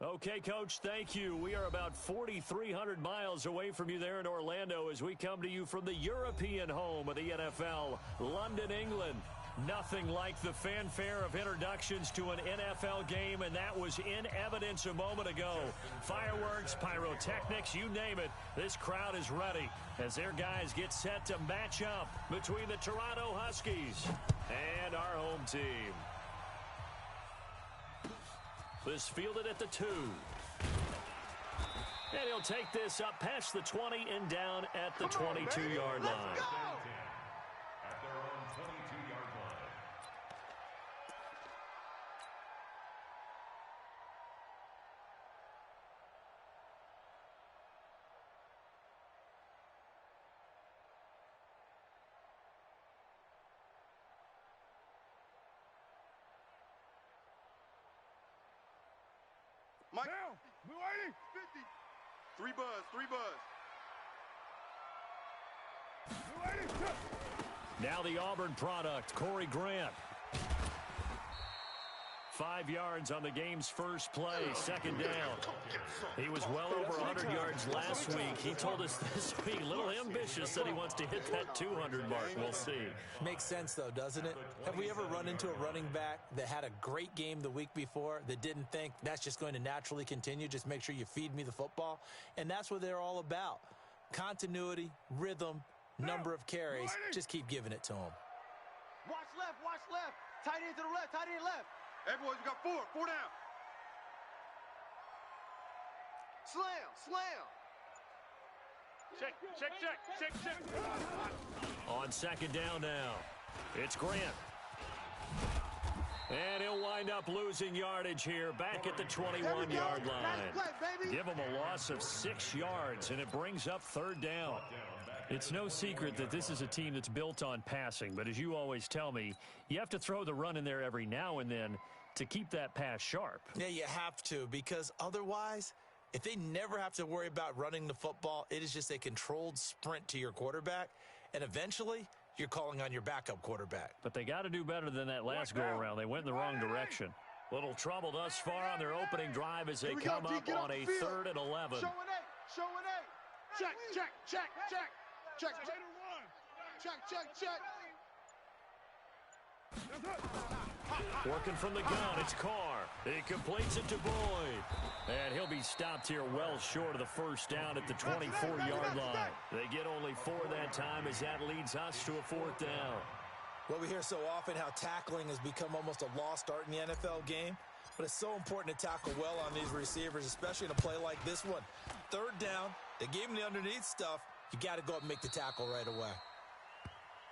Okay, Coach, thank you. We are about 4,300 miles away from you there in Orlando as we come to you from the European home of the NFL, London, England. Nothing like the fanfare of introductions to an NFL game, and that was in evidence a moment ago. Fireworks, pyrotechnics, you name it. This crowd is ready as their guys get set to match up between the Toronto Huskies and our home team. This fielded at the 2. And he'll take this up past the 20 and down at the 22-yard line. At their own 22-yard line. Mike, down. Blue 80, 50. 3 buzz, 3 buzz. Blue 80, now the Auburn product, Corey Grant. 5 yards on the game's first play, second down. He was well over 100 yards last week. He told us this week, a little ambitious, that he wants to hit that 200 mark. We'll see. Makes sense, though, doesn't it? Have we ever run into a running back that had a great game the week before that didn't think that's just going to naturally continue? Just make sure you feed me the football. And that's what they're all about. Continuity, rhythm, number of carries. Just keep giving it to them. Watch left, watch left. Tight end to the left, tight end left. Hey, boys, you got 4. 4 down. Slam, slam. Check, check, check, check, check. On second down now, it's Grant. And he'll wind up losing yardage here back at the 21-yard line. Nice play, baby. Give him a loss of 6 yards, and it brings up third down. It's no secret that this is a team that's built on passing, but as you always tell me, you have to throw the run in there every now and then to keep that pass sharp. Yeah, you have to, because otherwise, if they never have to worry about running the football, it is just a controlled sprint to your quarterback, and eventually you're calling on your backup quarterback. But they got to do better than that last go-around. They went in the wrong direction. Little trouble thus far on their opening drive as they come up on a 3rd and 11. Show an 8, show an 8. Check, check, check, check. Check, check. Check, check, check. Working from the gun, it's Carr. He completes it to Boyd. And he'll be stopped here well short of the first down at the 24-yard line. They get only 4 that time as that leads us to a 4th down. Well, we hear so often how tackling has become almost a lost art in the NFL game. But it's so important to tackle well on these receivers, especially in a play like this one. 3rd down, they gave him the underneath stuff. You got to go up and make the tackle right away.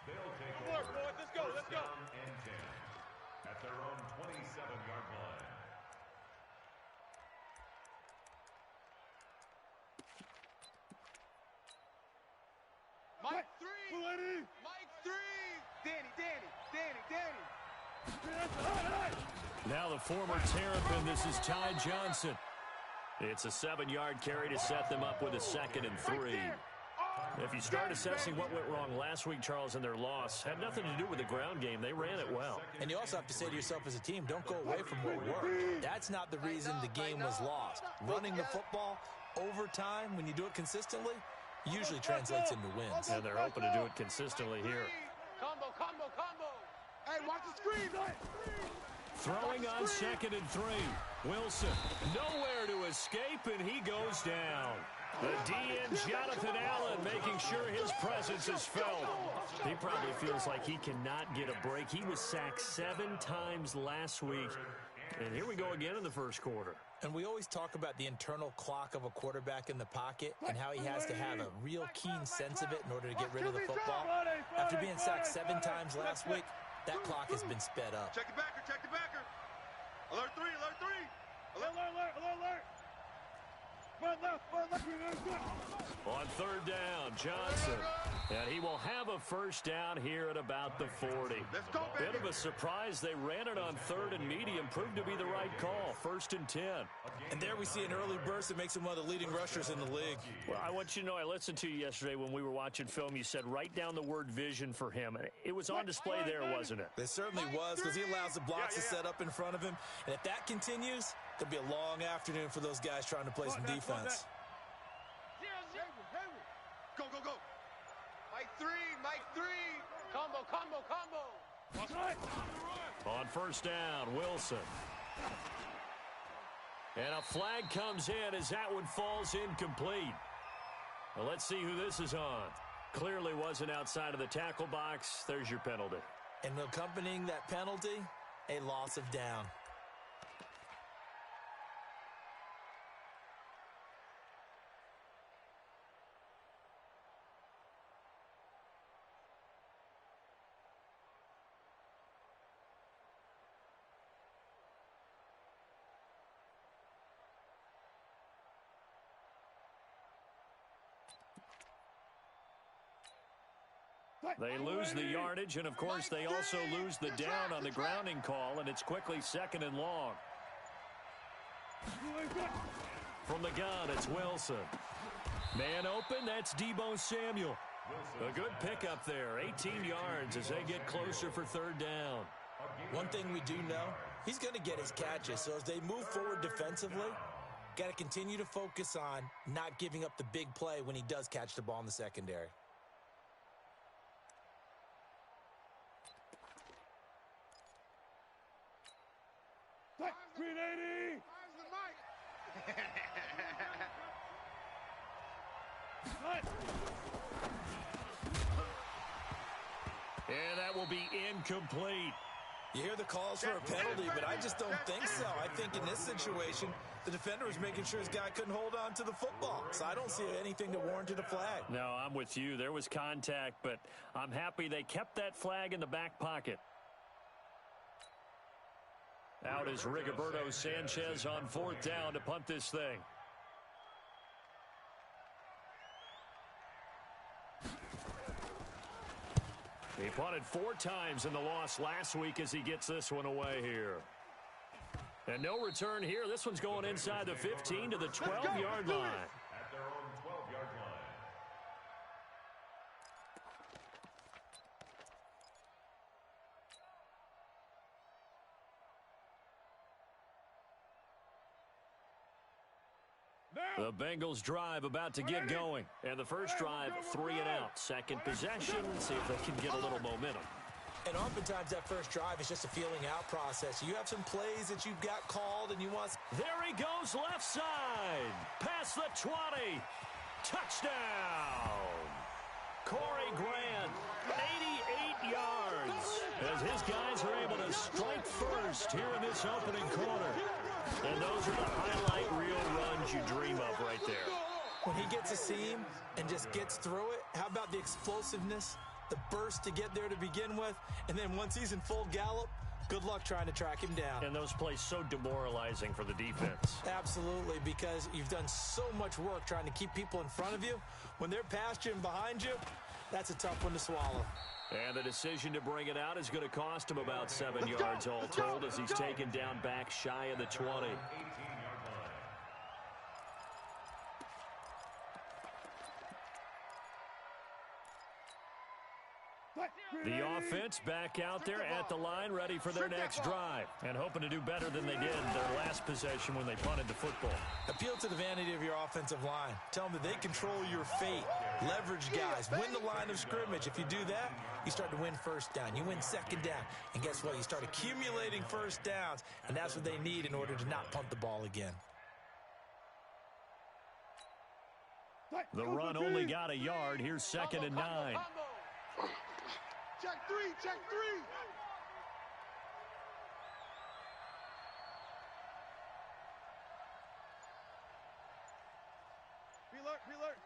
They'll take over. Boys, let's go, let's go. And 10 at their own 27-yard line. Mike 3. Mike 3. Danny. Now the former Terrapin, this is Ty Johnson. It's a 7-yard carry to set them up with a 2nd and 3. If you start assessing what went wrong last week, Charles, in their loss, had nothing to do with the ground game. They ran it well. And you also have to say to yourself as a team, don't go away from what worked. That's not the reason the game was lost. Running the football over time, when you do it consistently, usually translates into wins. And they're hoping to do it consistently here. Combo. Hey, watch the screen. Throwing on 2nd and 3. Wilson, nowhere to escape, and he goes down. The DN, Jonathan Allen, making sure his presence is felt. He probably feels like he cannot get a break. He was sacked 7 times last week. And here we go again in the first quarter. And we always talk about the internal clock of a quarterback in the pocket and how he has to have a real keen sense of it in order to get rid of the football. After being sacked 7 times last week, that clock has been sped up. Check the backer, check the backer. Alert 3, alert 3. Alert. On 3rd down, Johnson. And he will have a first down here at about the 40. Let's go, baby. Bit of a surprise. They ran it on 3rd and medium. Proved to be the right call. 1st and 10. And there we see an early burst that makes him one of the leading rushers in the league. Well, I want you to know, I listened to you yesterday when we were watching film. You said write down the word vision for him. It was on display there, wasn't it? It certainly was, because he allows the blocks to set up in front of him. And if that continues, Could be a long afternoon for those guys trying to play some defense. Go, go, go. Mike 3, Mike 3. Combo, combo, combo. That's right. On first down, Wilson. And a flag comes in as that one falls incomplete. Well, let's see who this is on. Clearly wasn't outside of the tackle box. There's your penalty. And accompanying that penalty, a loss of down. They lose the yardage, and, of course, they also lose the down on the grounding call, and it's quickly 2nd and long. From the gun, it's Wilson. Man open, that's Deebo Samuel. A good pickup there, 18 yards as they get closer for 3rd down. One thing we do know, he's going to get his catches, so as they move forward defensively, got to continue to focus on not giving up the big play when he does catch the ball in the secondary. Green 80. And that will be incomplete. You hear the calls for a penalty, but I just don't think so. I think in this situation, the defender was making sure his guy couldn't hold on to the football. So I don't see anything that warranted a flag. No, I'm with you. There was contact, but I'm happy they kept that flag in the back pocket. Out is Rigoberto Sanchez on 4th down to punt this thing. He punted 4 times in the loss last week as he gets this one away here. And no return here. This one's going inside the 15 to the 12-yard line. At their own 12-yard line. The Bengals drive about to get going. And the first drive, 3 and out. Second possession, see if they can get a little momentum. And oftentimes that first drive is just a feeling out process. You have some plays that you've got called and you want... There he goes left side. Past the 20. Touchdown. Corey Grant, 88 yards. As his guys are able to strike first here in this opening quarter. And those are the highlight reel runs you dream of right there. When he gets a seam and just gets through it, how about the explosiveness, the burst to get there to begin with, and then once he's in full gallop, good luck trying to track him down. And those plays so demoralizing for the defense. Absolutely, because you've done so much work trying to keep people in front of you. When they're past you and behind you, that's a tough one to swallow. And the decision to bring it out is going to cost him about 7 yards all told as he's taken down back shy of the 20. 18-yard line. The offense back out there at the line, ready for their next drive, and hoping to do better than they did in their last possession when they punted the football. Appeal to the vanity of your offensive line. Tell them that they control your fate. Leverage guys. Win the line of scrimmage. If you do that, you start to win first down. You win second down. And guess what? You start accumulating first downs, and that's what they need in order to not punt the ball again. The run only got a yard. Here's 2nd and 9. Check 3, check 3. Reload.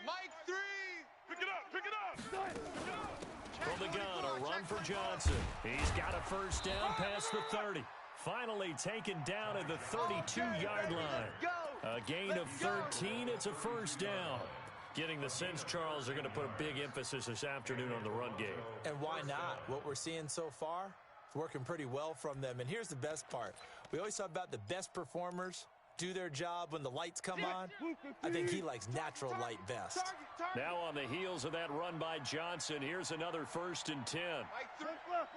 Mike 3. Pick it up, pick it up. From the gun, a run for Johnson. He's got a first down past the 30. Finally taken down at the 32-yard line. A gain of 13. It's a first down. Getting the sense, Charles, they're going to put a big emphasis this afternoon on the run game. And why not? What we're seeing so far, it's working pretty well from them. And here's the best part. We always talk about the best performers do their job when the lights come on. I think he likes natural light best. Now on the heels of that run by Johnson, here's another 1st and 10. Mike 3. Left.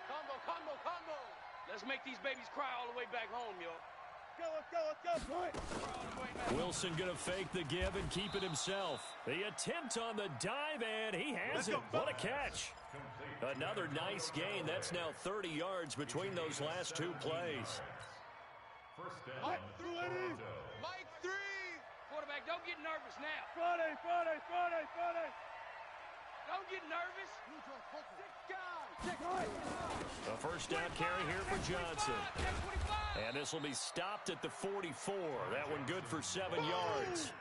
Combo. Let's make these babies cry all the way back home, yo. Let's go. Wilson going to fake the give and keep it himself. The attempt on the dive, and he has it. What a catch. Another nice gain. That's now 30 yards between those last two plays. First down. Mike 3. Quarterback, don't get nervous now. Friday. Don't get nervous. A first down carry here for Johnson. And this will be stopped at the 44. That one good for 7 yards.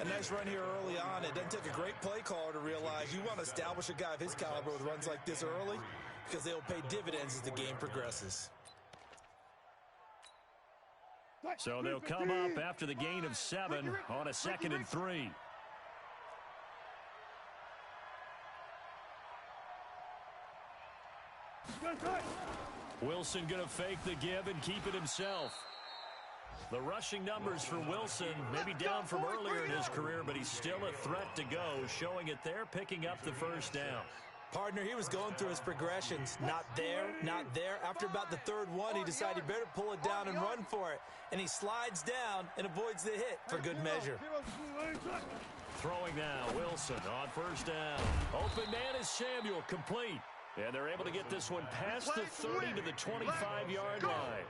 A nice run here early on. It doesn't take a great play caller to realize you want to establish a guy of his caliber with runs like this early because they'll pay dividends as the game progresses. So they'll come up after the gain of 7 on a 2nd and 3. Wilson going to fake the give and keep it himself. The rushing numbers for Wilson maybe down from earlier in his career, but he's still a threat to go, showing it there, picking up the first down. Partner, he was going through his progressions. Not there, not there. After about the third one, he decided he better pull it down and run for it. And he slides down and avoids the hit for good measure. Throwing now, Wilson on first down. Open man is Samuel, complete. And they're able to get this one past the 30 to the 25-yard line.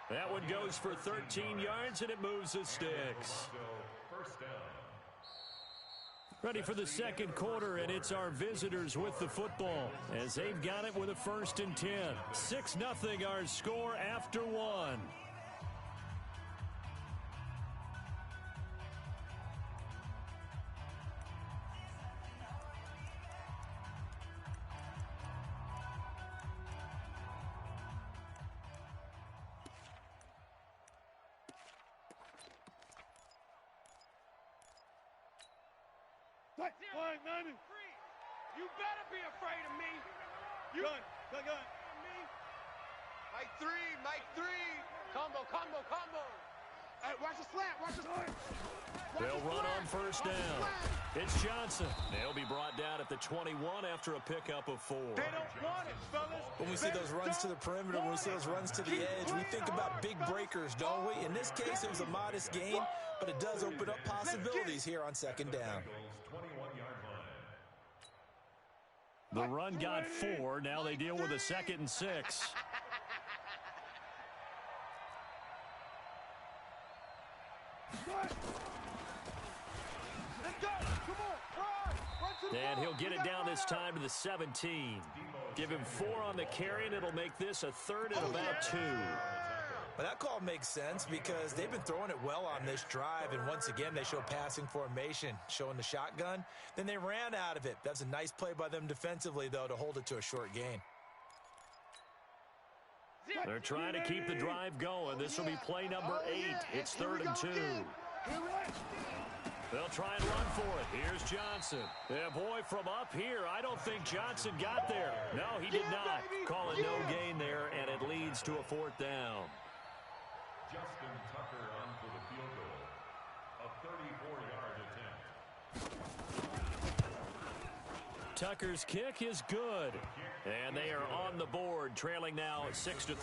That one goes for 13 yards, and it moves the sticks. First down. Ready for the second quarter, and it's our visitors with the football as they've got it with a 1st and 10. 6-0 our score after 1. You better be afraid of me. Gun. Mike 3. Combo. Hey, watch the slant. They'll run on first down. It's Johnson. They'll be brought down at the 21 after a pickup of 4. They don't want it, fellas. When we see those runs to the perimeter, when we see those runs to the edge, we think about big breakers, don't we? In this case, it was a modest gain, but it does open up possibilities here on 2nd down. 21-yard line. The run got 4. Now they deal with a 2nd and 6. And he'll get it down this time to the 17. Give him 4 on the carry, and it'll make this a 3rd and about 2. Well, that call makes sense because they've been throwing it well on this drive, and once again, they show passing formation, showing the shotgun. Then they ran out of it. That's a nice play by them defensively, though, to hold it to a short gain. They're trying to keep the drive going. This will be play number 8. It's 3rd and 2. They'll try and run for it. Here's Johnson. Yeah, boy, from up here, I don't think Johnson got there. No, he did not. Call it no gain there, and it leads to a 4th down. Justin Tucker on for the field goal. A 34-yard attempt. Tucker's kick is good. And they are on the board, trailing now 6-3.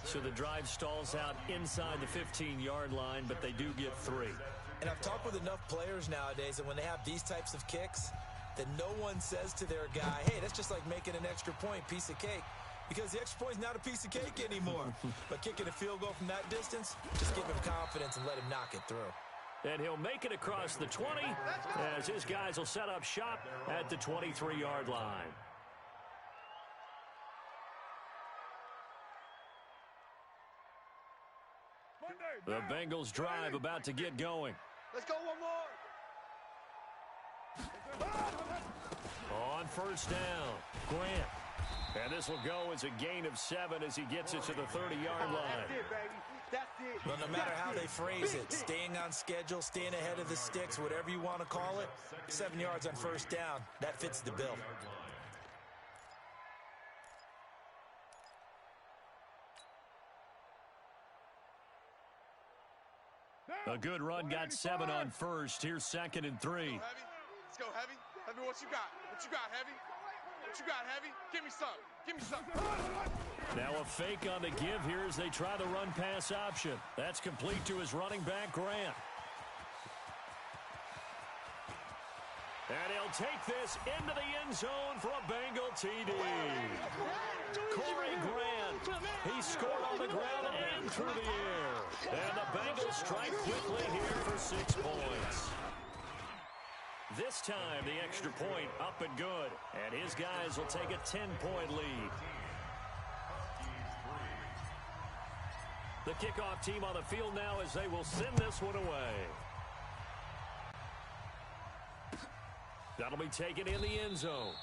So the drive stalls out inside the 15-yard line, but they do get 3. And I've talked with enough players nowadays that when they have these types of kicks, that no one says to their guy, hey, that's just like making an extra point, piece of cake. Because the extra point is not a piece of cake anymore. But kicking a field goal from that distance, just give him confidence and let him knock it through. And he'll make it across the 20 as his guys will set up shop at the 23-yard line. The Bengals drive about to get going. Let's go one more. On first down, Grant. And this will go as a gain of 7 as he gets it to the 30-yard line. That's it, baby. That's it. Well, no matter how they phrase it, staying on schedule, staying ahead of the sticks, whatever you want to call it, 7 yards on first down, that fits the bill. A good run got 7 on first. Here's 2nd and 3. Let's go, Heavy. Heavy, what you got? What you got, Heavy? What you got, Heavy? Give me some. Give me some. Now a fake on the give here as they try the run-pass option. That's complete to his running back, Grant. And he'll take this into the end zone for a Bengal TD. Corey Grant, he scored on the ground and through the air. And the Bengals strike quickly here for 6 points. This time, the extra point up and good. And his guys will take a 10-point lead. The kickoff team on the field now as they will send this one away. That'll be taken in the end zone.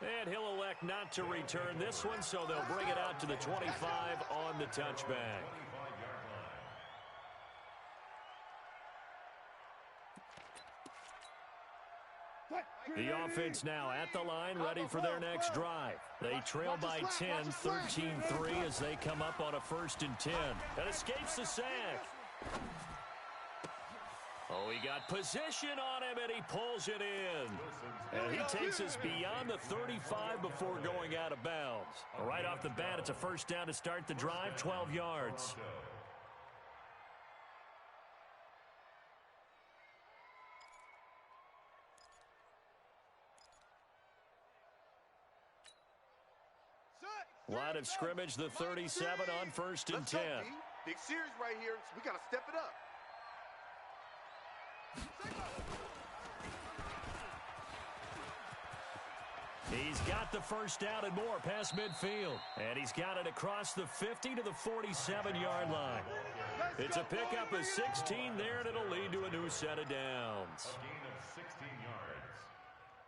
And he'll elect not to return this one, so they'll bring it out to the 25 on the touchback. The offense now at the line, ready for their next drive. They trail by 10, 13-3 as they come up on a 1st and 10. And escapes the sack. Oh, he got position on him, and he pulls it in. And he takes us beyond the 35 before going out of bounds. Right off the bat, it's a 1st down to start the drive, 12 yards. Line of scrimmage, the 37 on 1st and 10. Big series right here. We got to step it up. He's got the 1st down and more past midfield. And he's got it across the 50 to the 47-yard line. It's a pickup of 16 there, and it'll lead to a new set of downs. A gain of 16 yards.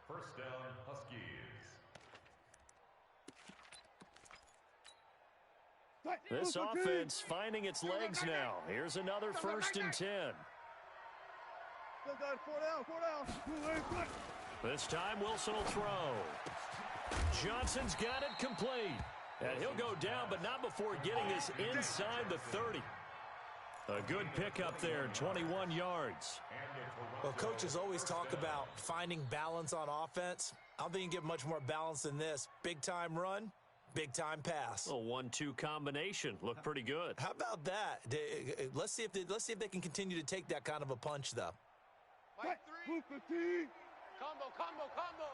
1st down, Huskies. This offense finding its legs now. Here's another 1st and 10. This time Wilson will throw. Johnson's got it complete. And he'll go down, but not before getting this inside the 30. A good pickup there, 21 yards. Well, coaches always talk about finding balance on offense. I don't think you can get much more balance than this. Big-time run, big-time pass. A 1-2 combination. Looked pretty good. How about that? Let's see if they can continue to take that kind of a punch, though. Mike 3. Combo, combo, combo.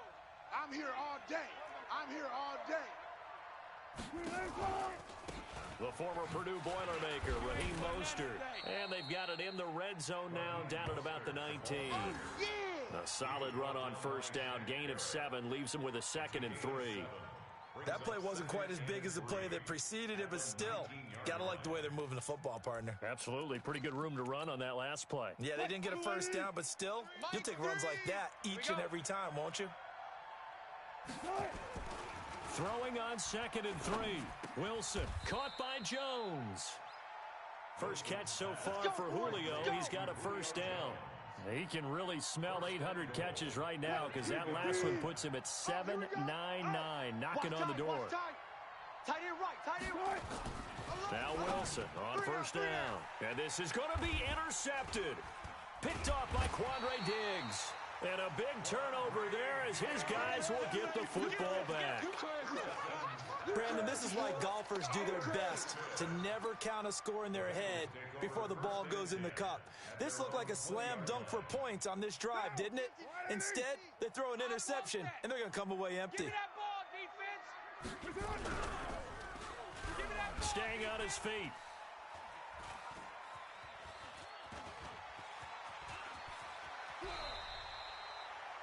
I'm here all day. I'm here all day. The former Purdue Boilermaker, Raheem Mostert. And they've got it in the red zone now, down at about the 19. A solid run on 1st down. Gain of 7 leaves them with a 2nd and 3. That play wasn't quite as big as the play that preceded it, but still, gotta like the way they're moving the football, partner. Absolutely. Pretty good room to run on that last play. Yeah, they didn't get a 1st down, but still, you'll take runs like that each and every time, won't you? Throwing on 2nd and 3. Wilson caught by Jones. First catch so far for Julio. He's got a 1st down. He can really smell 800 catches right now because that last one puts him at 799, knocking on the door. Tight end right, tight end right. Now Wilson on 1st down. And this is going to be intercepted. Picked off by Quandre Diggs. And a big turnover there as his guys will get the football back. Brandon, this is why golfers do their best to never count a score in their head before the ball goes in the cup. This looked like a slam dunk for points on this drive, didn't it? Instead, they throw an interception, and they're going to come away empty. Give me that ball, defense. Give me that ball. Staying on his feet.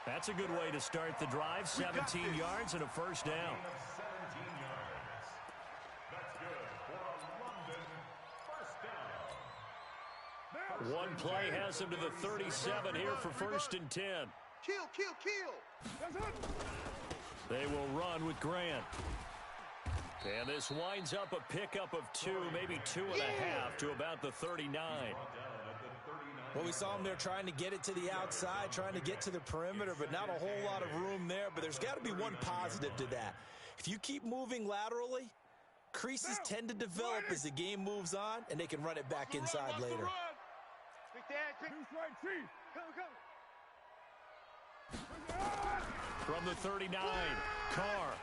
That's a good way to start the drive. 17 yards and a 1st down. 17 yards. That's good for a London 1st down. One play has him to the 37 here for 1st and 10. Kill. They will run with Grant. And this winds up a pickup of 2, maybe 2.5 to about the 39. Well, we saw him there trying to get it to the outside, trying to get to the perimeter, but not a whole lot of room there. But there's got to be one positive to that. If you keep moving laterally, creases tend to develop as the game moves on, and they can run it back inside later. From the 39, Carr.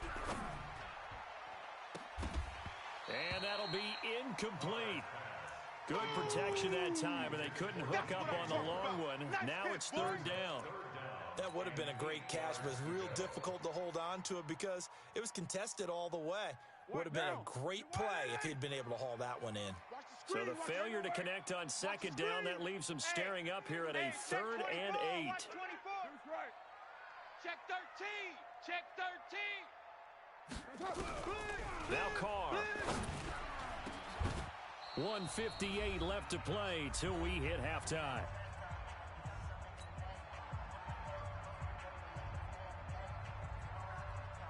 And that'll be incomplete. Good protection that time, and they couldn't hook up on the long one. Now it's third down. That would have been a great catch, but it's real difficult to hold on to it because it was contested all the way. Would have been a great play if he'd been able to haul that one in. So the failure to connect on second down, that leaves them staring up here at a 3rd and 8. Check 13. Check 13. Now Carr. 1:58 left to play till we hit halftime.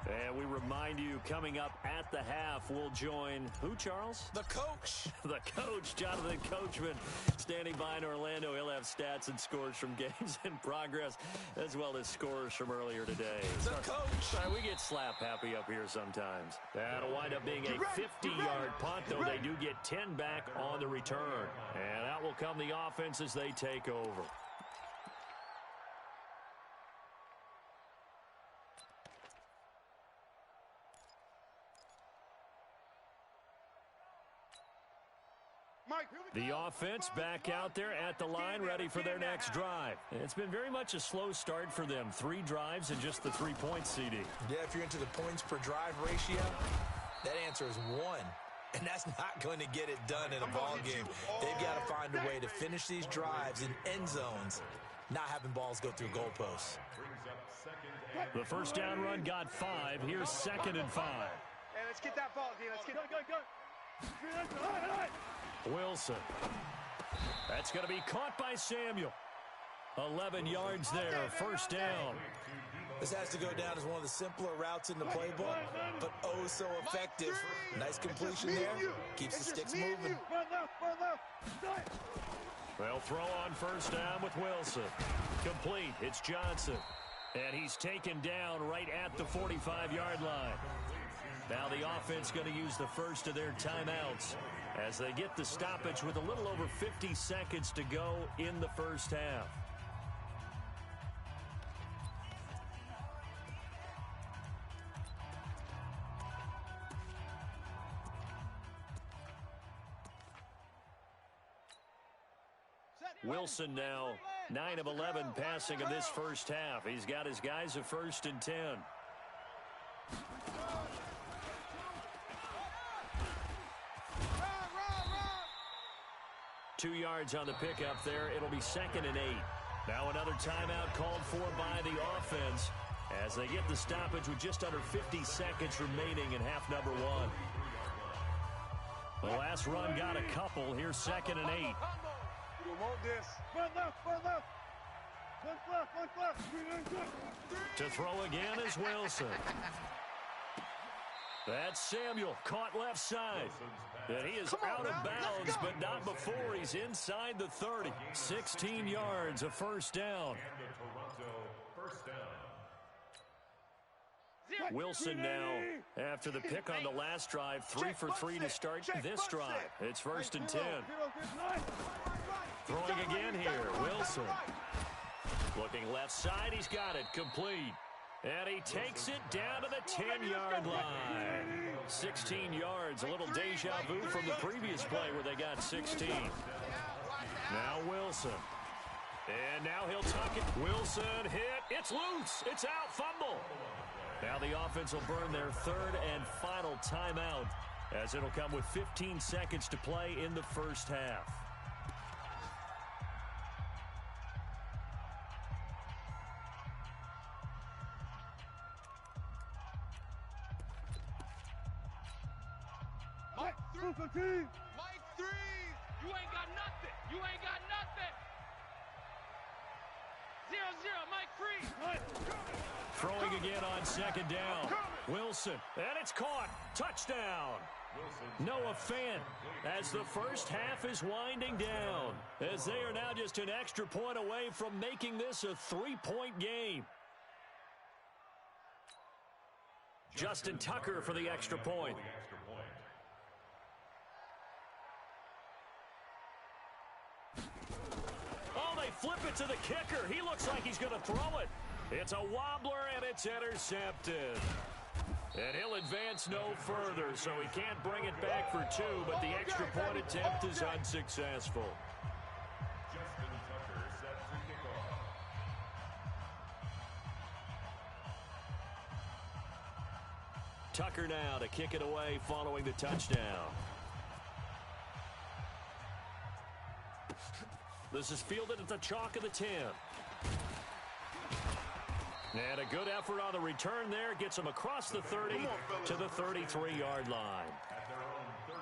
And we remind you, coming up at the half, we'll join who, Charles? The coach. The coach, Jonathan Coachman, standing by in Orlando. He'll have stats and scores from games in progress, as well as scores from earlier today. The coach. Sorry, we get slap happy up here sometimes. That'll wind up being a 50-yard punt, though they do get 10 back on the return. And out will come the offense as they take over. The offense back out there at the line, ready for their next drive. It's been very much a slow start for them. 3 drives and just the 3 points, CD. Yeah, if you're into the points per drive ratio, that answer is 1. And that's not going to get it done in a ball game. They've got to find a way to finish these drives in end zones, not having balls go through goalposts. The first down run got 5. Here's 2nd and 5. Hey, let's get that ball, D. Let's get Wilson. That's going to be caught by Samuel. 11 yards there, first down. This has to go down as one of the simpler routes in the playbook, but oh so effective. Nice completion there. Keeps the sticks moving. They'll throw on first down with Wilson. Complete. It's Johnson. And he's taken down right at the 45-yard line. Now the offense going to use the first of their timeouts as they get the stoppage with a little over 50 seconds to go in the first half. Wilson now 9 of 11 passing in this first half. He's got his guys a 1st and 10. 2 yards on the pickup there. It'll be 2nd and 8. Now another timeout called for by the offense as they get the stoppage with just under 50 seconds remaining in half number 1. The last run got a couple. Here's 2nd and 8. To throw again is Wilson. That's Samuel, caught left side. And he is out of bounds, but not before he's inside the 30. 16 yards, a first down. Wilson now, after the pick on the last drive, 3 for 3 to start this drive. It's 1st and 10. Throwing again here, Wilson. Looking left side, he's got it, complete. And he takes it down to the 10-yard line. 16 yards, a little deja vu from the previous play where they got 16. Now Wilson. And now he'll tuck it. Wilson hit. It's loose. It's out. Fumble. Now the offense will burn their 3rd and final timeout as it'll come with 15 seconds to play in the first half. Mike 3. You ain't got nothing. You ain't got nothing. 0-0. Mike 3. Throwing again on 2nd down. Wilson. And it's caught. Touchdown. Noah Fant as the first half is winding down, as they are now just an extra point away from making this a 3-point game. Justin Tucker for the extra point. Oh, they flip it to the kicker. He looks like he's going to throw it. It's a wobbler, and it's intercepted. And he'll advance no further, so he can't bring it back for two, but the extra point attempt is unsuccessful. Justin Tucker set to kick off. Tucker now to kick it away following the touchdown. This is fielded at the chalk of the 10. And a good effort on the return there. Gets him across the 30 to the 33-yard line. At their own 33-yard line.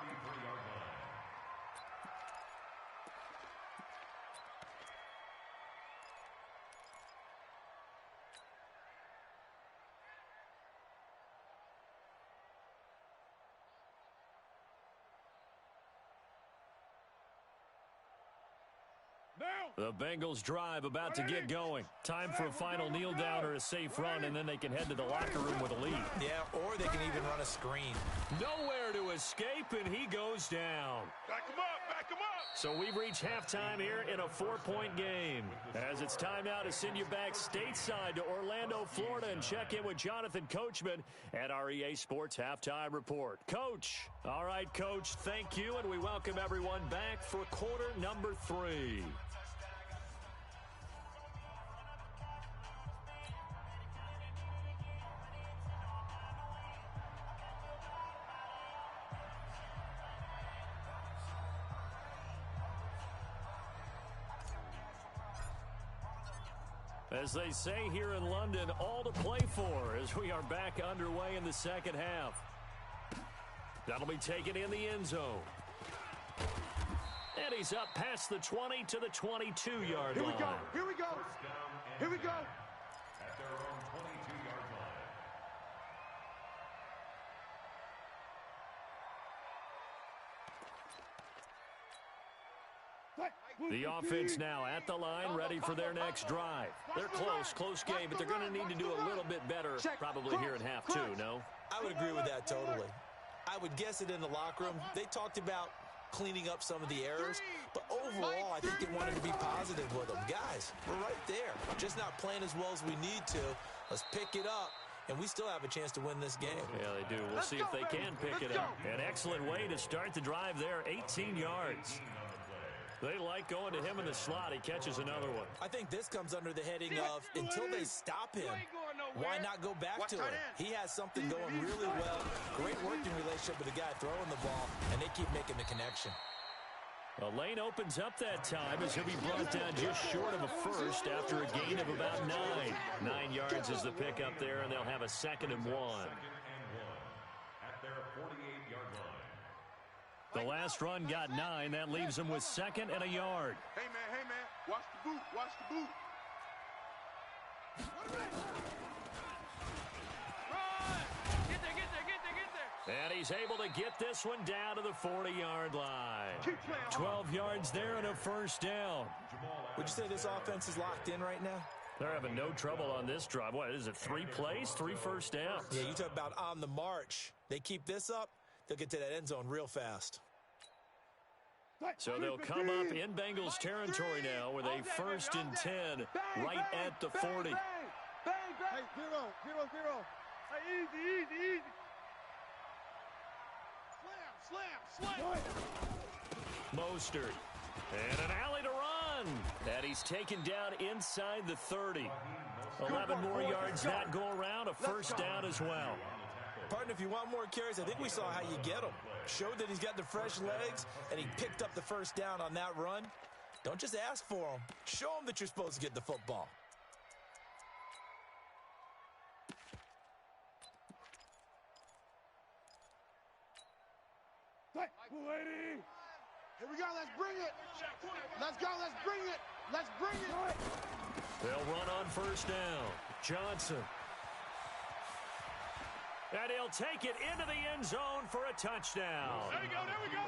The Bengals drive about to get going. Time for a final kneel down or a safe run, and then they can head to the locker room with a lead. Yeah, or they can even run a screen. Nowhere to escape, and he goes down. Back him up, back him up. So we've reached halftime here in a 4-point game. As it's time now to send you back stateside to Orlando, Florida, and check in with Jonathan Coachman at our EA Sports Halftime Report. Coach. All right, Coach, thank you, and we welcome everyone back for quarter number 3. As they say here in London, all to play for as we are back underway in the second half. That'll be taken in the end zone. And he's up past the 20 to the 22-yard line. Here we go. Here we go. Here we go. At their own 22-yard line. The offense now at the line, ready for their next drive. They're close game, but they're going to need to do a little bit better probably here in half two, no? I would agree with that totally. I would guess it in the locker room. They talked about cleaning up some of the errors, but overall, I think they wanted to be positive with them. Guys, we're right there. Just not playing as well as we need to. Let's pick it up, and we still have a chance to win this game. Yeah, they do. We'll see if they can pick it up. An excellent way to start the drive there, 18 yards. They like going to him in the slot. He catches another one. I think this comes under the heading of until they stop him, why not go back to him? He has something going really well. Great working relationship with the guy throwing the ball, and they keep making the connection. The lane opens up that time as he'll be brought down just short of a first after a gain of about 9. 9 yards is the pickup there, and they'll have a 2nd and 1. At their 48-yard line. The last run got 9. That leaves them with 2nd and a yard. Hey, man, watch the boot, watch the boot. Run! Get there. And he's able to get this one down to the 40-yard line. 12 yards there and a first down. Would you say this offense is locked in right now? They're having no trouble on this drive. What is it, 3 plays, 3 first downs? Yeah, you talk about on the march. They keep this up, they'll get to that end zone real fast. So they'll come up in Bengals territory now with a 1st and 10 right at the 40. Hey, 0. Hey, easy. Slam. Mostert. And an alley to run. And he's taken down inside the 30. 11 more yards that go around. A first down as well. Partner, if you want more carries, I think we saw how you get them. Showed that he's got the fresh legs, and he picked up the first down on that run. Don't just ask for them. Show them that you're supposed to get the football. Lady. Here we go, let's bring it. Let's go, let's bring it. Let's bring it. They'll run on first down. Johnson. And he'll take it into the end zone for a touchdown. There we go.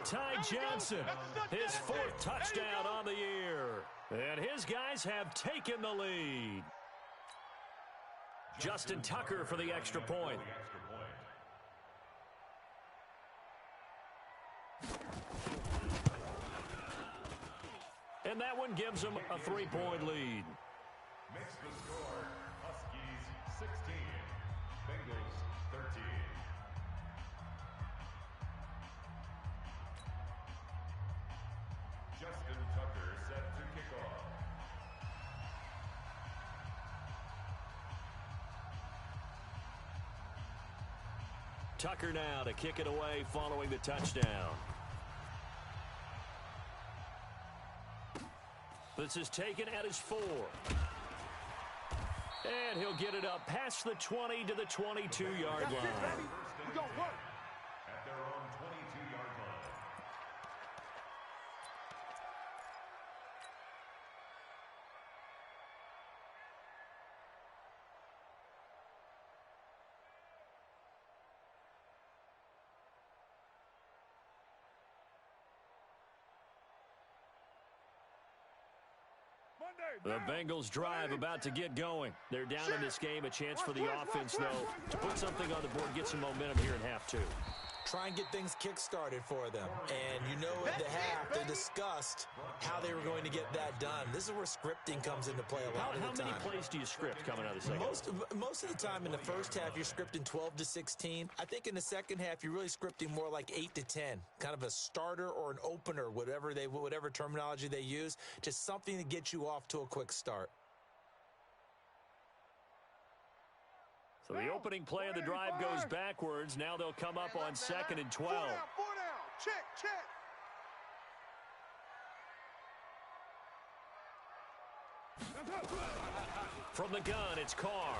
Ty Johnson, his 4th touchdown on the year. And his guys have taken the lead. Justin Tucker for the extra point. And that one gives them a 3-point lead. Makes the score Husky 16. Bengals 13. Justin Tucker set to kick off. Tucker now to kick it away following the touchdown. This is taken at his 4. And he'll get it up past the 20 to the 22-yard line. We're going to work. At their own 22-yard line. The Bengals drive about to get going. They're down in this game. A chance for the offense, though, to put something on the board, get some momentum here in half 2. Try and get things kick-started for them. And you know at the half, they discussed how they were going to get that done. This is where scripting comes into play a lot of the time. How many plays do you script coming out of the second? Most of the time in the first half, you're scripting 12 to 16. I think in the second half, you're really scripting more like 8 to 10. Kind of a starter or an opener, whatever terminology they use. Just something to get you off to a quick start. So the opening play of the drive goes backwards. Now they'll come up on 2nd and 12. 4 down. Check, check. From the gun, it's Carr.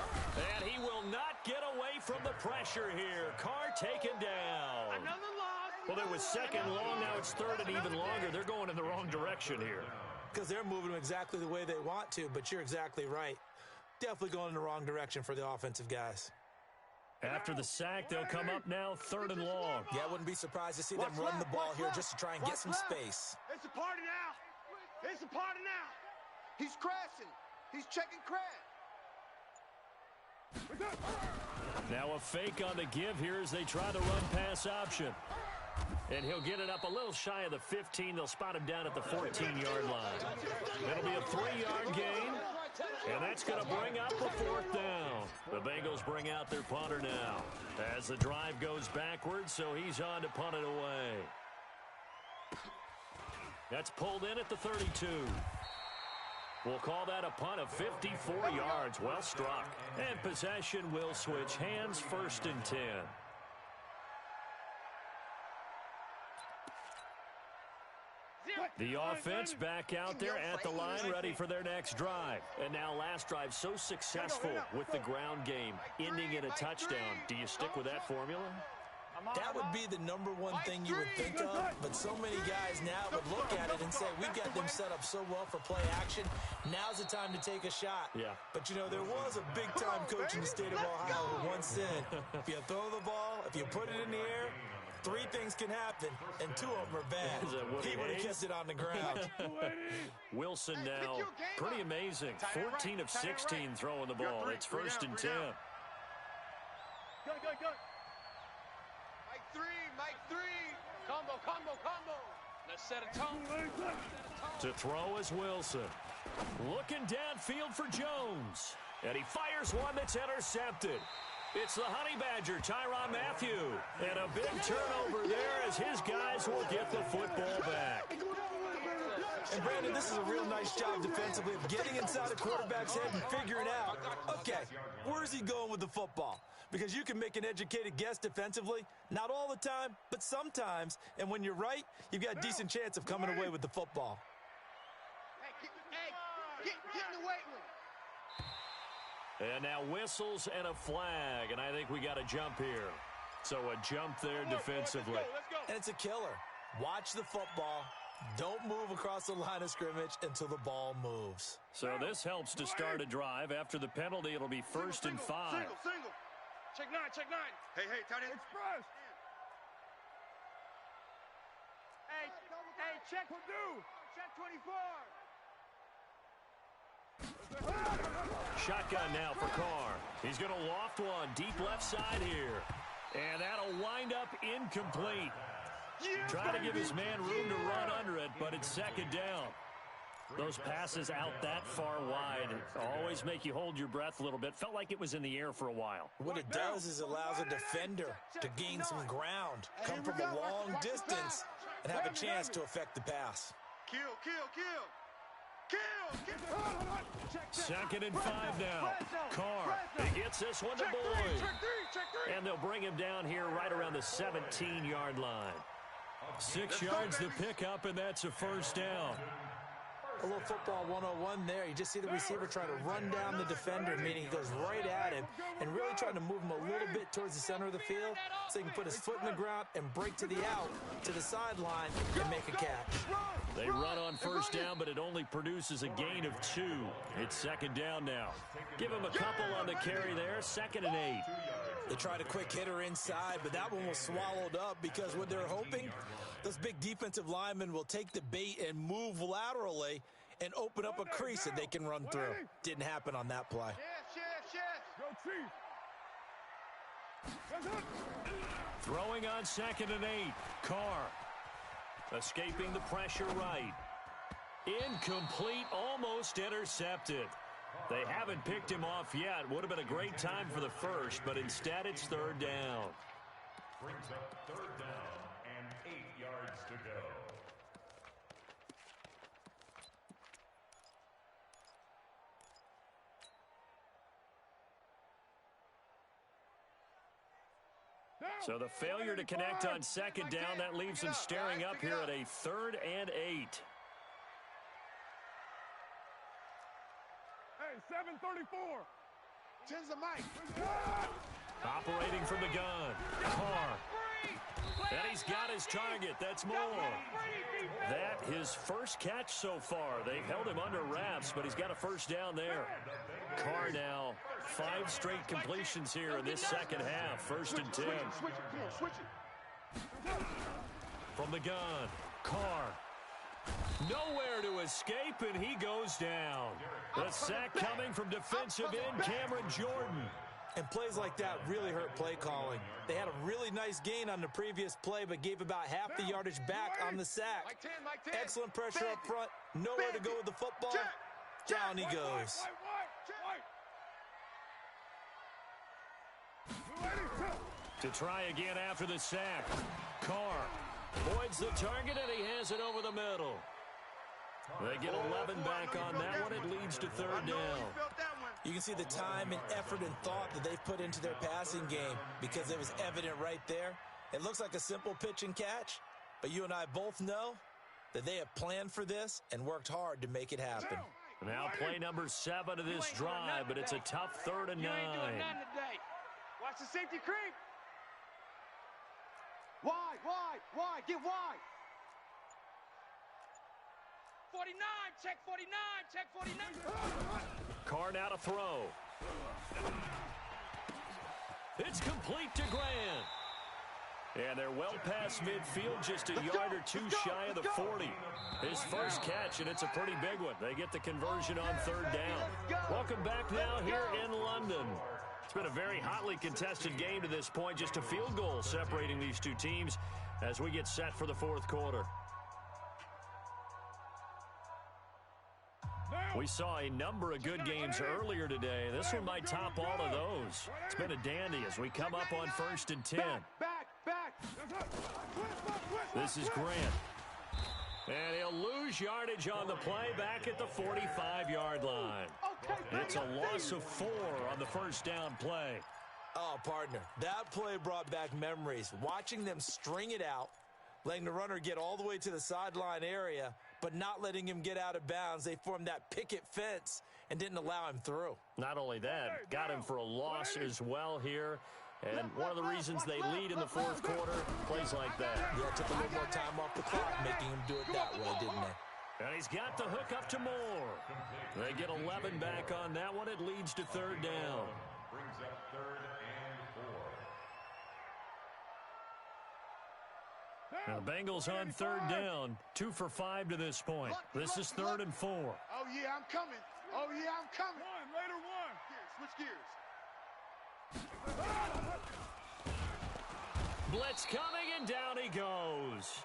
And he will not get away from the pressure here. Carr taken down. Another loss. Well, there was 2nd long. Now it's 3rd and even longer. They're going in the wrong direction here. Because they're moving them exactly the way they want to, but you're exactly right. Definitely going in the wrong direction for the offensive guys. After the sack, they'll come up now 3rd and long. Yeah, I wouldn't be surprised to see them run the ball here just to try and get some space. It's a party now. It's a party now. He's crashing. He's checking crash. Now a fake on the give here as they try the run-pass option. And he'll get it up a little shy of the 15. They'll spot him down at the 14-yard line. It'll be a 3-yard gain. And that's going to bring up a 4th down. The Bengals bring out their punter now as the drive goes backwards, so he's on to punt it away. That's pulled in at the 32. We'll call that a punt of 54 yards. Well struck. And possession will switch hands, 1st and 10. The offense back out there at the line, ready for their next drive. And now last drive so successful with the ground game, ending in a touchdown. Do you stick with that formula? That would be the number one thing you would think of, but so many guys now would look at it and say, we've got them set up so well for play action. Now's the time to take a shot. Yeah. But, you know, there was a big-time coach in the state of Ohio who once said, if you throw the ball, if you put it in the air, 3 things can happen, and 2 of them are bad. He would have kept it on the ground. Wilson now, pretty amazing. 14 of 16 throwing the ball. It's 1st and 10. Go. Mike 3. Combo. Let's set a tone. To throw is Wilson. Looking downfield for Jones. And he fires one that's intercepted. It's the Honey Badger, Tyrann Mathieu. And a big turnover there as his guys will get the football back. And, Brandon, this is a real nice job defensively of getting inside the quarterback's head and figuring out, okay, where's he going with the football? Because you can make an educated guess defensively, not all the time, but sometimes. And when you're right, you've got a decent chance of coming away with the football. Hey, get in the weight room. And now whistles and a flag, and I think we got a jump here. So a jump there defensively. Let's go. And it's a killer. Watch the football. Don't move across the line of scrimmage until the ball moves. So this helps to start a drive. After the penalty, it'll be 1st and 5. Single. Check 9. Hey, tight end. Express. Hey, check Purdue. Check 24. Shotgun now for Carr. He's going to loft one deep left side here. And that'll wind up incomplete. Trying to give his man room to run under it, but it's 2nd down. Those passes out that far wide always make you hold your breath a little bit. Felt like it was in the air for a while. What it does is allows a defender to gain some ground, come from a long distance, and have a chance to affect the pass. Kill, kill, kill. Kill, kill. 2nd and 5 now. Carr, he gets this one to Boyd. Check three. And they'll bring him down here right around the 17-yard line. 6 yards to pick up, and that's a first down. A little football 101 there. You just see the receiver trying to run down the defender, meaning he goes right at him and really trying to move him a little bit towards the center of the field so he can put his foot in the ground and break to the out, to the sideline, and make a catch. They run on first down, but it only produces a gain of 2. It's 2nd down now. Give him a couple on the carry there. 2nd and 8. They tried a quick hitter inside, but that one was swallowed up because what they're hoping, those big defensive linemen will take the bait and move laterally and open up a crease that they can run through. Didn't happen on that play. Go Chief. Throwing on 2nd and 8. Carr escaping the pressure right. Incomplete, almost intercepted. They haven't picked him off yet. Would have been a great time for the first, but instead it's 3rd down. Brings up 3rd down and 8 yards to go. So the failure to connect on 2nd down, that leaves them staring up here at a 3rd and 8. Hey, 734. Tens of Mike. Operating from the gun. Carr. And he's got his target. That's more. That his first catch so far. They've held him under wraps, but he's got a first down there. Carr now 5 straight completions here in this 2nd half. 1st and 10. Switch it. From the gun. Carr. Nowhere to escape, and he goes down. The sack coming from defensive end Cameron Jordan. And plays like that really hurt play calling. They had a really nice gain on the previous play, but gave about half the yardage back on the sack. Excellent pressure up front. Nowhere to go with the football. Down he goes. To try again after the sack. Carr avoids the target, and he has it over the middle. They get 11 back on that one. It leads to 3rd down. You can see the time and effort and thought that they've put into their passing game because it was evident right there. It looks like a simple pitch and catch, but you and I both know that they have planned for this and worked hard to make it happen. Now play number 7 of this drive, but it's a tough 3rd and 9. You ain't doing nothing today. Watch the safety creep. Wide, get wide. 49, check 49. Carr now to throw. It's complete to Grant. And they're well past midfield, just a yard or 2 shy of the 40. His first catch, and it's a pretty big one. They get the conversion on 3rd down. Welcome back now here in London. It's been a very hotly contested game to this point. Just a field goal separating these two teams as we get set for the 4th quarter. We saw a number of good games earlier today. This one might top all of those. It's been a dandy as we come up on 1st and 10. Back. This is Grant. And he'll lose yardage on the play back at the 45-yard line. It's a loss of 4 on the first down play. Oh, partner, that play brought back memories. Watching them string it out, letting the runner get all the way to the sideline area, but not letting him get out of bounds. They formed that picket fence and didn't allow him through. Not only that, got him for a loss as well here. And one of the reasons they lead in the 4th quarter, plays like that. Yeah, took a little more time off the clock, making him do it that way, didn't they? And he's got the hook up to Moore. They get 11 back on that one. It leads to 3rd down. Brings up 3rd and 4. Now the Bengals on 3rd down. 2 for 5 to this point. This is 3rd and 4. Oh, yeah, I'm coming. Later one. Switch gears. Blitz coming, and down he goes.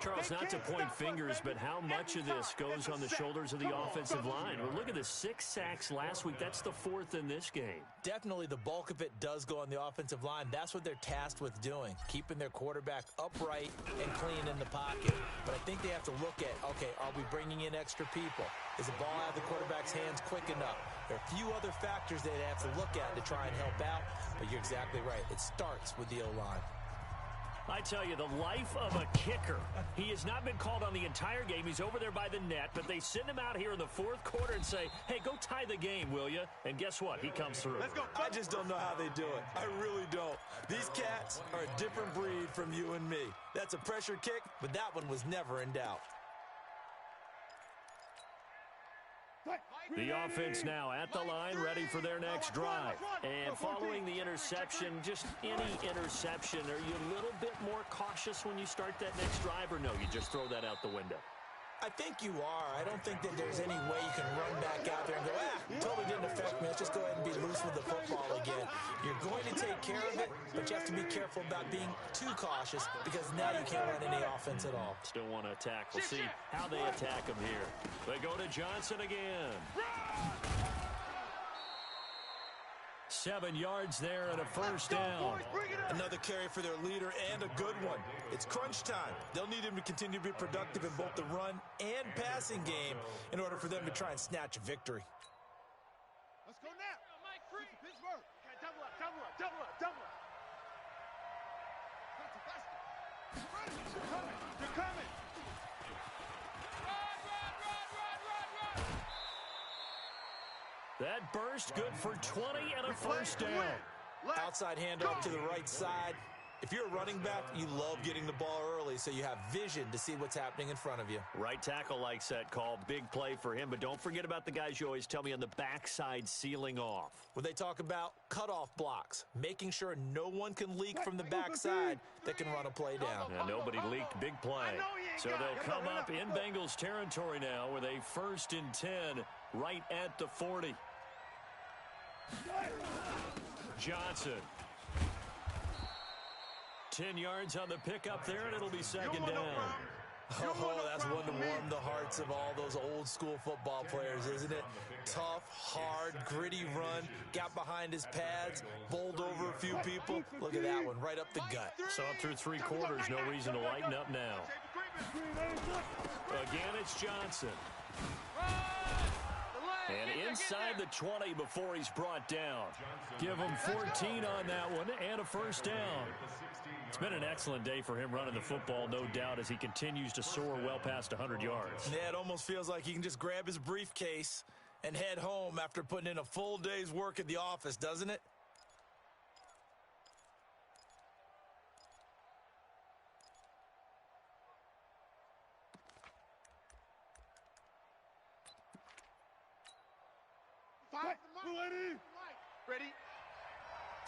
Charles, not to point fingers, but how much of this goes on the shoulders of the offensive line? Well, look at the 6 sacks last week. That's the 4th in this game. Definitely the bulk of it does go on the offensive line. That's what they're tasked with doing, keeping their quarterback upright and clean in the pocket. But I think they have to look at, okay, are we bringing in extra people? Is the ball out of the quarterback's hands quick enough? There are a few other factors they'd have to look at to try and help out, but you're exactly right. It starts with the O-line. I tell you, the life of a kicker. He has not been called on the entire game. He's over there by the net, but they send him out here in the 4th quarter and say, hey, go tie the game, will you? And guess what? He comes through. Let's go. I just don't know how they do it. I really don't. These cats are a different breed from you and me. That's a pressure kick, but that one was never in doubt. The offense now at the line, ready for their next drive. And following the interception, just any interception, are you a little bit more cautious when you start that next drive, or no, you just throw that out the window? I think you are. I don't think that there's any way you can run back out there and go, totally didn't affect me. Let's just go ahead and be loose with the football again. You're going to take care of it, but you have to be careful about being too cautious because now you can't run any offense at all. Still want to attack. We'll see how they attack him here. They go to Johnson again. 7 yards there and a first down. Another carry for their leader and a good one. It's crunch time. They'll need him to continue to be productive in both the run and passing game in order for them to try and snatch a victory. Let's go now. Mike, free. Pittsburgh. Okay, double up, double up, double up, double up. They're coming. They're coming. That burst good for 20 and a first down. Outside handoff to the right side. If you're a running back, you love getting the ball early so you have vision to see what's happening in front of you. Right tackle likes that call. Big play for him, but don't forget about the guys you always tell me on the backside sealing off. When they talk about cutoff blocks, making sure no one can leak from the backside that can run a play down. And nobody leaked. Big play. So they'll come up in Bengals territory now with a 1st and 10 right at the 40. Johnson. 10 yards on the pickup there, and it'll be 2nd down. Oh, that's one to warm the hearts of all those old school football players, isn't it? Tough, hard, gritty run, got behind his pads, bowled over a few people. Look at that one, right up the gut. So up through 3 quarters, no reason to lighten up now. Again, it's Johnson. And inside the 20 before he's brought down. Give him 14 on that one and a first down. It's been an excellent day for him running the football, no doubt, as he continues to soar well past 100 yards. Yeah, it almost feels like he can just grab his briefcase and head home after putting in a full day's work at the office, doesn't it? Ready?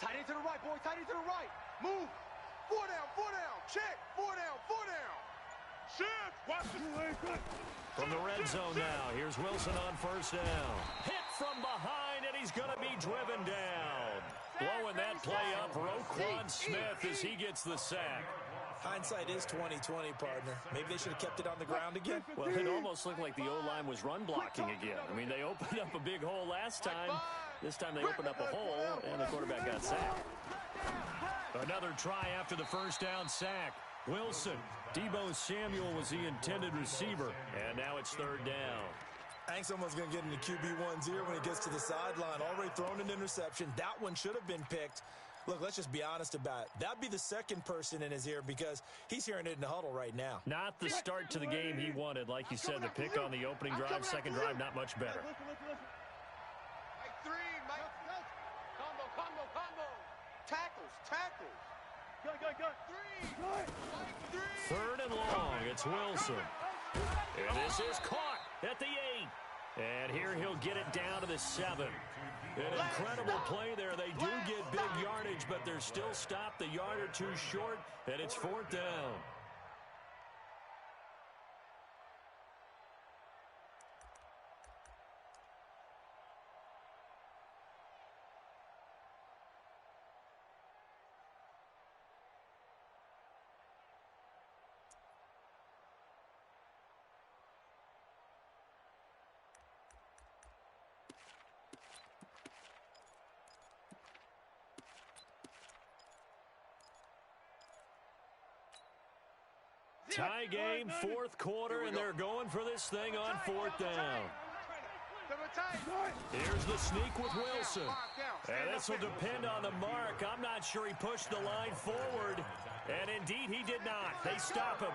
Tight end to the right, boy. Tight end to the right. Move. 4 down, 4 down. Check. 4 down, 4 down. Shift. Watch this. From the red zone now, here's Wilson on first down. Hit from behind, and he's going to be driven down. Blowing that play up, Roquan Smith as he gets the sack. Hindsight is 20/20, partner. Maybe they should have kept it on the ground again. Well, it almost looked like the O-line was run blocking again. I mean, they opened up a big hole last time. This time they opened up a hole, and the quarterback got sacked. Another try after the first down sack. Wilson. Deebo Samuel was the intended receiver, and now it's 3rd down. I think someone's going to get into QB1's ear when he gets to the sideline. Already thrown an interception. That one should have been picked. Look, let's just be honest about it. That'd be the second person in his ear because he's hearing it in the huddle right now. Not the start to the game he wanted. Like you said, the pick on the opening drive, second drive, not much better. Mike 3, Mike. Combo. Tackles. Go. 3. Mike 3. 3rd and long. It's Wilson. And this is caught at the 8. And here he'll get it down to the 7. An incredible play there. They do get big yardage, but they're still stopped a yard or 2 short, and it's 4th down. Tie game, fourth quarter, and they're going for this thing on fourth down. Here's the sneak with Wilson. And this will depend on the mark. I'm not sure he pushed the line forward. And indeed, he did not. They stop him.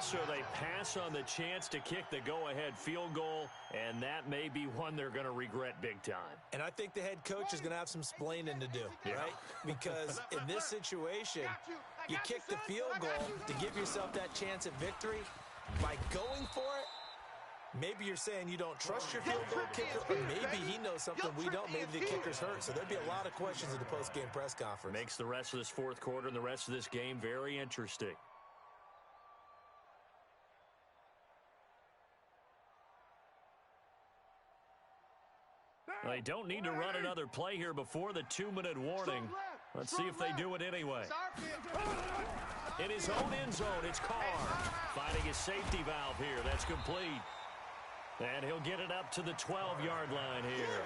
So they pass on the chance to kick the go-ahead field goal, and that may be one they're going to regret big time. And I think the head coach is going to have some splaining to do, right? Because in this situation, you kick the field goal to give yourself that chance at victory. By going for it, maybe you're saying you don't trust your field goal kicker, or maybe he knows something we don't. Maybe the kicker's hurt. So there'll be a lot of questions at the post-game press conference. Makes the rest of this fourth quarter and the rest of this game very interesting. They don't need to run another play here before the 2-minute warning. Let's see if they do it anyway. In his own end zone, it's Carr finding his safety valve here. That's complete. And he'll get it up to the 12-yard line here.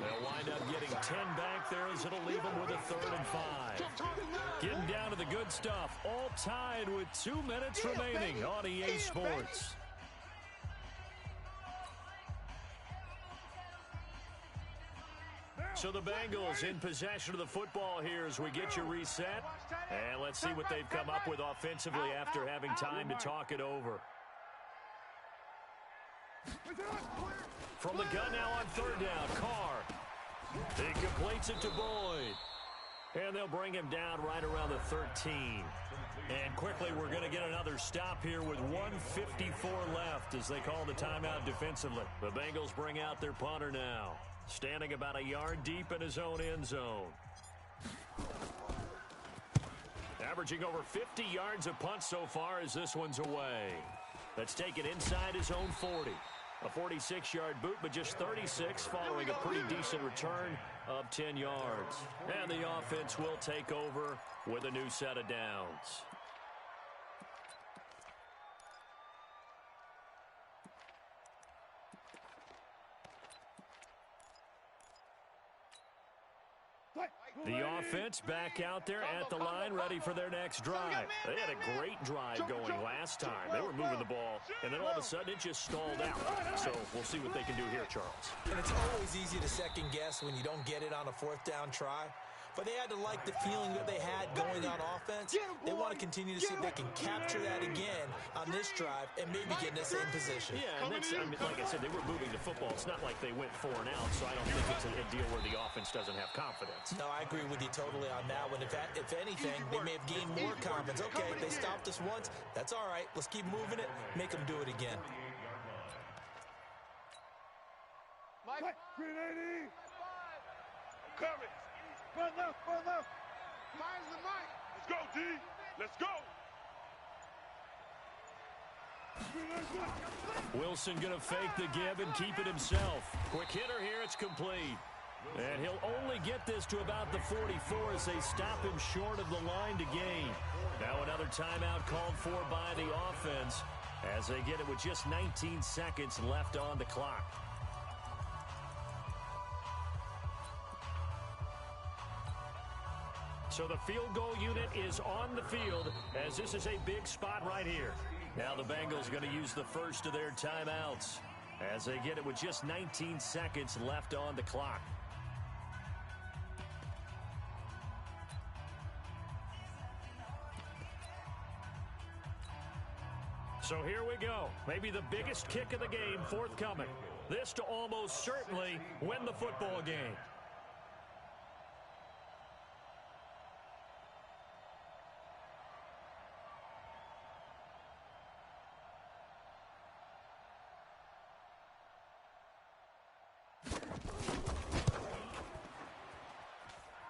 They'll wind up getting 10 back there as it'll leave them with a 3rd and 5. Getting down to the good stuff. All tied with 2 minutes remaining on EA Sports. So the Bengals in possession of the football here as we get you reset. And let's see what they've come up with offensively after having time to talk it over. From the gun now on 3rd down, Carr. He completes it to Boyd. And they'll bring him down right around the 13. And quickly we're going to get another stop here with 1:54 left as they call the timeout defensively. The Bengals bring out their punter now, standing about a yard deep in his own end zone. Averaging over 50 yards a punt so far as this one's away. That's taken inside his own 40. A 46-yard boot, but just 36 following a pretty decent return of 10 yards. And the offense will take over with a new set of downs. The offense back out there at the line, ready for their next drive. They had a great drive going last time. They were moving the ball, and then all of a sudden it just stalled out. So we'll see what they can do here, Charles. And it's always easy to second guess when you don't get it on a 4th down try. But they had to like the feeling that they had going on offense. They want to continue to see if they can capture that again on this drive and maybe get in the same position. Yeah, and that's, I mean, like I said, they were moving the football. It's not like they went 4 and out, so I don't think it's a deal where the offense doesn't have confidence. No, I agree with you totally on that one. If anything, they may have gained more confidence. Okay, they stopped us once. That's all right. Let's keep moving it. Make them do it again. Mike, 380. Coming. Run left, run left. Mine's the mic. Let's go, D. Let's go. Wilson going to fake the give and keep it himself. Quick hitter here, it's complete. And he'll only get this to about the 44 as they stop him short of the line to gain. Now another timeout called for by the offense as they get it with just 19 seconds left on the clock. So the field goal unit is on the field as this is a big spot right here. Now the Bengals going to use the first of their timeouts as they get it with just 19 seconds left on the clock. So here we go. Maybe the biggest kick of the game forthcoming. This to almost certainly win the football game.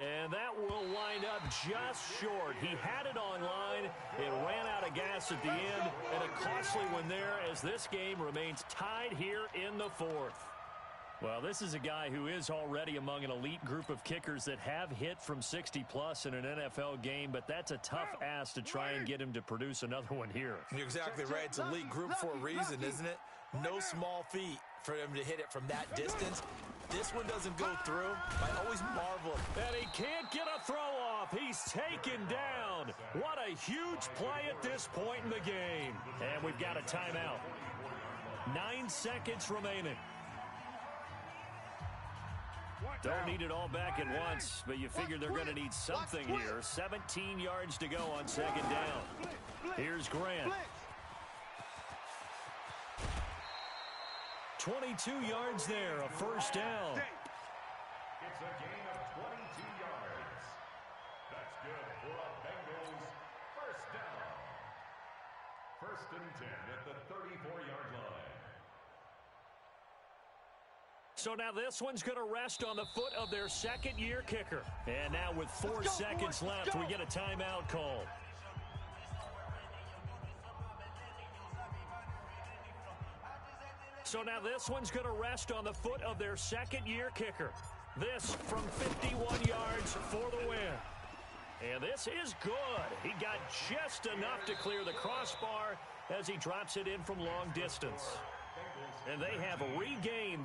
And that will wind up just short. He had it online. It ran out of gas at the end. And a costly one there as this game remains tied here in the 4th. Well, this is a guy who is already among an elite group of kickers that have hit from 60-plus in an NFL game, but that's a tough ask to try and get him to produce another one here. You're exactly right. It's an elite group for a reason, isn't it? No small feat for him to hit it from that distance. This one doesn't go through. I always marvel. And he can't get a throw off. off. He's taken down. What a huge play at this point in the game. And we've got a timeout. 9 seconds remaining. Don't need it all back at once, but you figure they're going to need something here. 17 yards to go on second down. Here's Grant. 22 yards there, a first down. It's a gain of 22 yards. That's good for a Bengals first down. 1st and 10 at the 34-yard line. So now this one's going to rest on the foot of their second-year kicker. And now with 4 seconds left, we get a timeout call. So now this one's going to rest on the foot of their second-year kicker. This from 51 yards for the win. And this is good. He got just enough to clear the crossbar as he drops it in from long distance. And they have regained